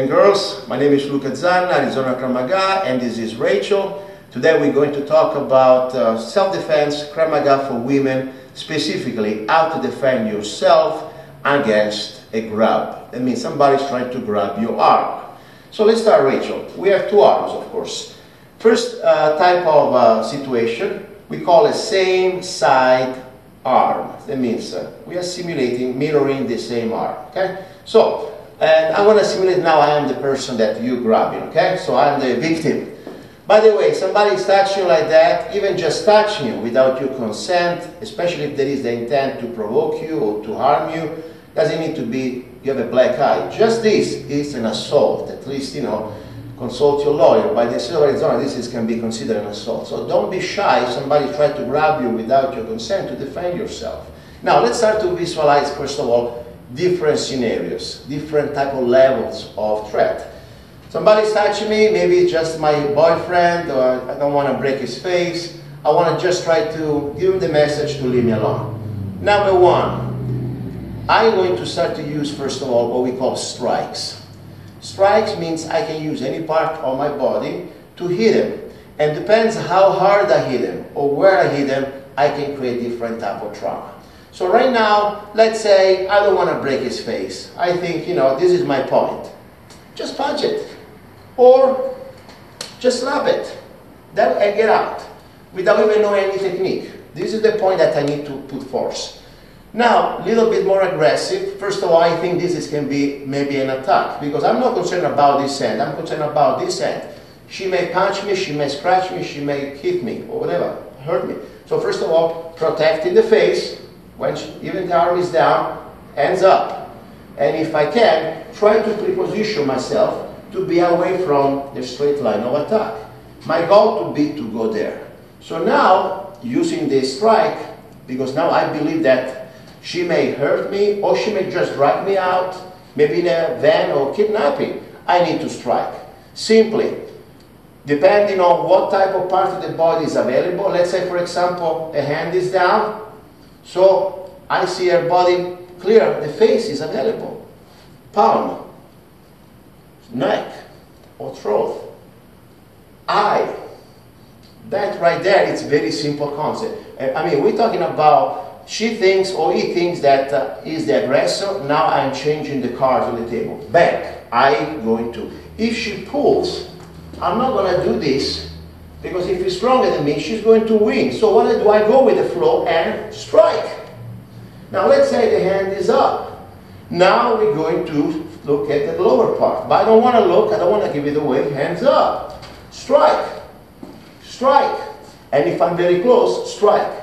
and girls, my name is Luca Zanna, Arizona Krav-Maga, and this is Rachel. Today we're going to talk about self-defense, Krav-Maga for women, specifically how to defend yourself against a grab. That means somebody's trying to grab your arm. So let's start, Rachel. We have two arms, of course. First type of situation, we call a same side arm. That means we are simulating mirroring the same arm, okay? So, and I want to simulate now I am the person that you grabbing, okay? So I'm the victim. By the way, somebody's touching you like that, even just touching you without your consent, especially if there is the intent to provoke you or to harm you, doesn't need to be, you have a black eye. Just this is an assault, at least, you know, consult your lawyer. By the state of Arizona, can be considered an assault. So don't be shy if somebody tries to grab you without your consent to defend yourself. Now, let's start to visualize, first of all, different scenarios, different type of levels of threat. Somebody's touching me, maybe it's just my boyfriend, or I don't want to break his face. I want to just try to give him the message to leave me alone. Number one, I'm going to start to use, first of all, what we call strikes. Strikes means I can use any part of my body to hit him. And depends how hard I hit him or where I hit him, I can create different type of trauma. So right now, let's say I don't want to break his face. I think, you know, this is my point. Just punch it. Or just slap it. Then I get out without even knowing any technique. This is the point that I need to put force. Now, a little bit more aggressive. First of all, I think can be maybe an attack because I'm not concerned about this end. I'm concerned about this end. She may punch me, she may scratch me, she may hit me or whatever, hurt me. So first of all, protecting the face. When even the arm is down, hands up. And if I can, try to reposition myself to be away from the straight line of attack. My goal would be to go there. So now, using this strike, because now I believe that she may hurt me or she may just drag me out, maybe in a van or kidnapping, I need to strike. Simply, depending on what type of part of the body is available, let's say for example, the hand is down, so I see her body clear, the face is available. Palm, neck, or throat, eye. That right there, it's very simple concept. I mean, we're talking about she thinks or he thinks that is the aggressor. Now I'm changing the cards on the table. Back, I'm going to. If she pulls, I'm not going to do this. Because if he's stronger than me, she's going to win. So what do? I go with the flow and strike. Now let's say the hand is up. Now we're going to look at the lower part. But I don't want to look, I don't want to give it away. Hands up. Strike. Strike. And if I'm very close, strike.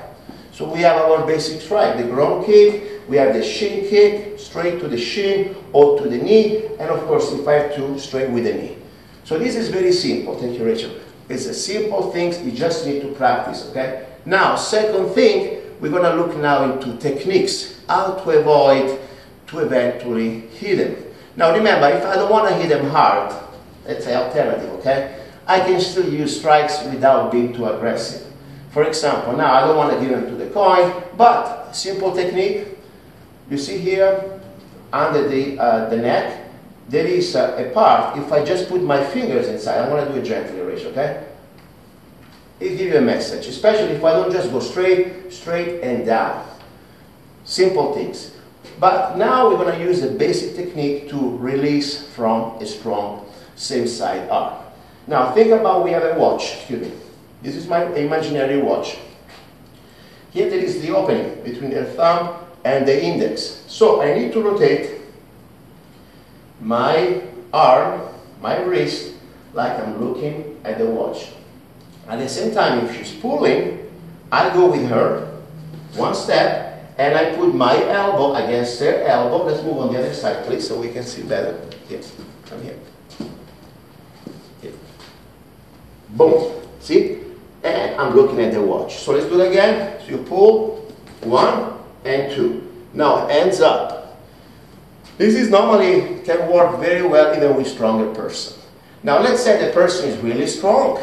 So we have our basic strike. The ground kick, we have the shin kick, straight to the shin or to the knee. And of course, if I have to, straight with the knee. So this is very simple. Thank you, Rachel. It's a simple things, you just need to practice, okay? Now, second thing, we're going to look now into techniques, how to avoid to eventually hit him. Now remember, if I don't want to hit him hard, that's an alternative, okay? I can still use strikes without being too aggressive. For example, now I don't want to give him to the coin, but simple technique, you see here, under the neck, there is a part, if I just put my fingers inside, I want to do it gently, Rich, okay? It gives you a message, especially if I don't just go straight and down. Simple things. But now we're going to use a basic technique to release from a strong same side arm. Now think about we have a watch, excuse me. This is my imaginary watch. Here there is the opening between the thumb and the index. So I need to rotate my arm, my wrist, like I'm looking at the watch. At the same time, if she's pulling, I go with her, one step, and I put my elbow against her elbow. Let's move on the other side, please, so we can see better. Here, come here. Here. Boom, see? And I'm looking at the watch. So let's do it again. So you pull, 1 and 2. Now, hands up. This is normally can work very well even with stronger person. Now let's say the person is really strong,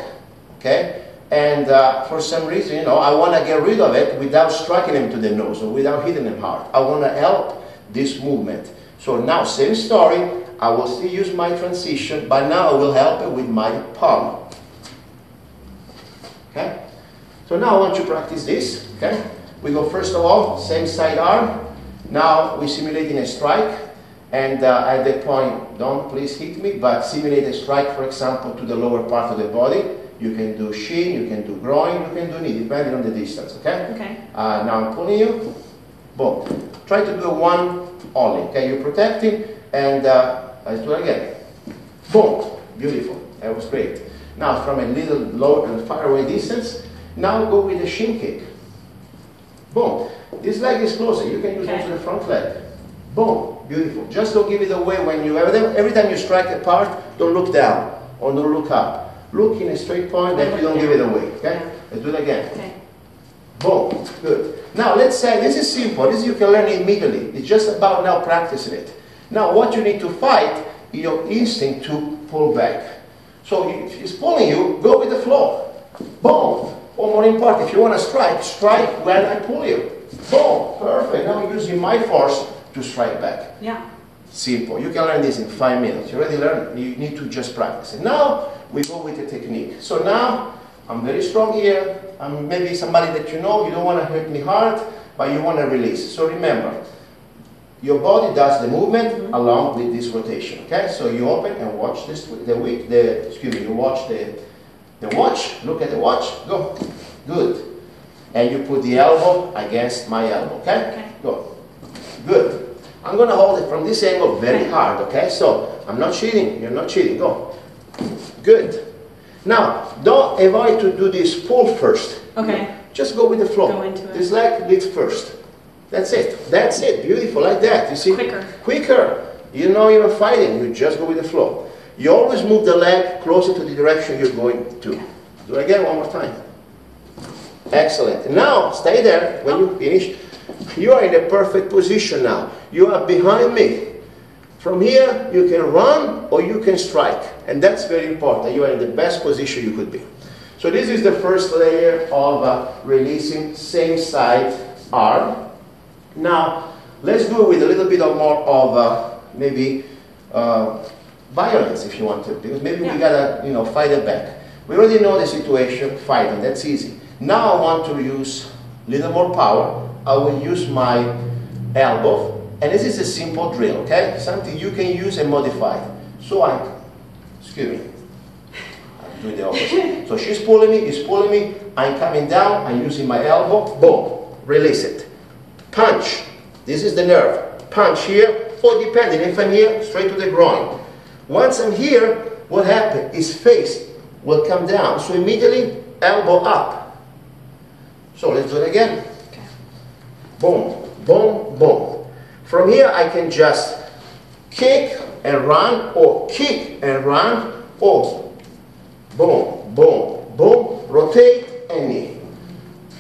okay? And for some reason, you know, I want to get rid of it without striking him to the nose or without hitting him hard. I want to help this movement. So now, same story. I will still use my transition, but now I will help it with my palm. Okay? So now I want you to practice this. Okay? We go first of all, same side arm. Now we're simulating a strike. And at that point, don't please hit me, but simulate a strike, for example, to the lower part of the body. You can do shin, you can do groin, you can do knee, depending on the distance, okay? Okay. Now I'm pulling you. Boom. Try to do one only, okay? You're protecting, and let's do it again. Boom. Beautiful. That was great. Now from a little low and far away distance, now go with the shin kick. Boom. This leg is closer. You can use also the front leg. Boom. Beautiful. Just don't give it away when you, every time you strike a part, don't look down or don't look up. Look in a straight point that you don't give it away. Okay? Let's do it again. Okay. Boom. Good. Now let's say, this is simple. This you can learn immediately. It's just about now practicing it. Now what you need to fight is your instinct to pull back. So if he's pulling you, go with the flow. Boom. Or more important, if you want to strike, strike when I pull you. Boom. Perfect. Now I'm using my force to strike back. Yeah. Simple. You can learn this in 5 minutes. You already learned. You need to just practice it. Now we go with the technique. So now I'm very strong here. I'm maybe somebody that you know. You don't want to hurt me hard, but you want to release. So remember, your body does the movement along with this rotation. Okay. So you open and watch this. You watch the watch. Look at the watch. Go. Good. And you put the elbow against my elbow. Okay. Okay. Go. Good. I'm going to hold it from this angle very hard, okay? So, I'm not cheating, you're not cheating, go. Good. Now, don't avoid to do this pull first. Okay. Just go with the flow. Go into it. This leg leads first. That's it. That's it. Beautiful, like that. You see? Quicker. Quicker. You're not even fighting, you just go with the flow. You always move the leg closer to the direction you're going to. Do it again, one more time. Excellent. Now, stay there when you finish. You are in a perfect position now. You are behind me. From here, you can run or you can strike. And that's very important. You are in the best position you could be. So this is the first layer of releasing same side arm. Now, let's do it with a little bit of more of maybe violence if you want to. Because maybe we got to fight it back. We already know the situation, fighting, that's easy. Now I want to use a little more power. I will use my elbow, and this is a simple drill, okay? Something you can use and modify. So I'm doing the opposite. So she's pulling me, he's pulling me, I'm coming down, I'm using my elbow, boom, release it. Punch, this is the nerve. Punch here, or depending, if I'm here, straight to the groin. Once I'm here, what happens is face will come down, so immediately elbow up. So let's do it again. Boom, boom, boom. From here I can just kick and run, or kick and run, or boom, boom, boom, rotate and knee.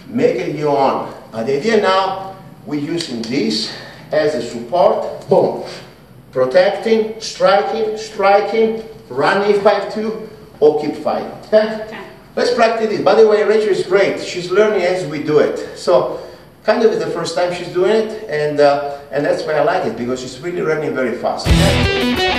Make it your own. But the idea now, we're using this as a support, boom. Protecting, striking, striking, running if I have to, or keep fighting. Okay? Let's practice this. By the way, Rachel is great. She's learning as we do it. So, kind of the first time she's doing it, and that's why I like it, because she's really learning very fast. Okay?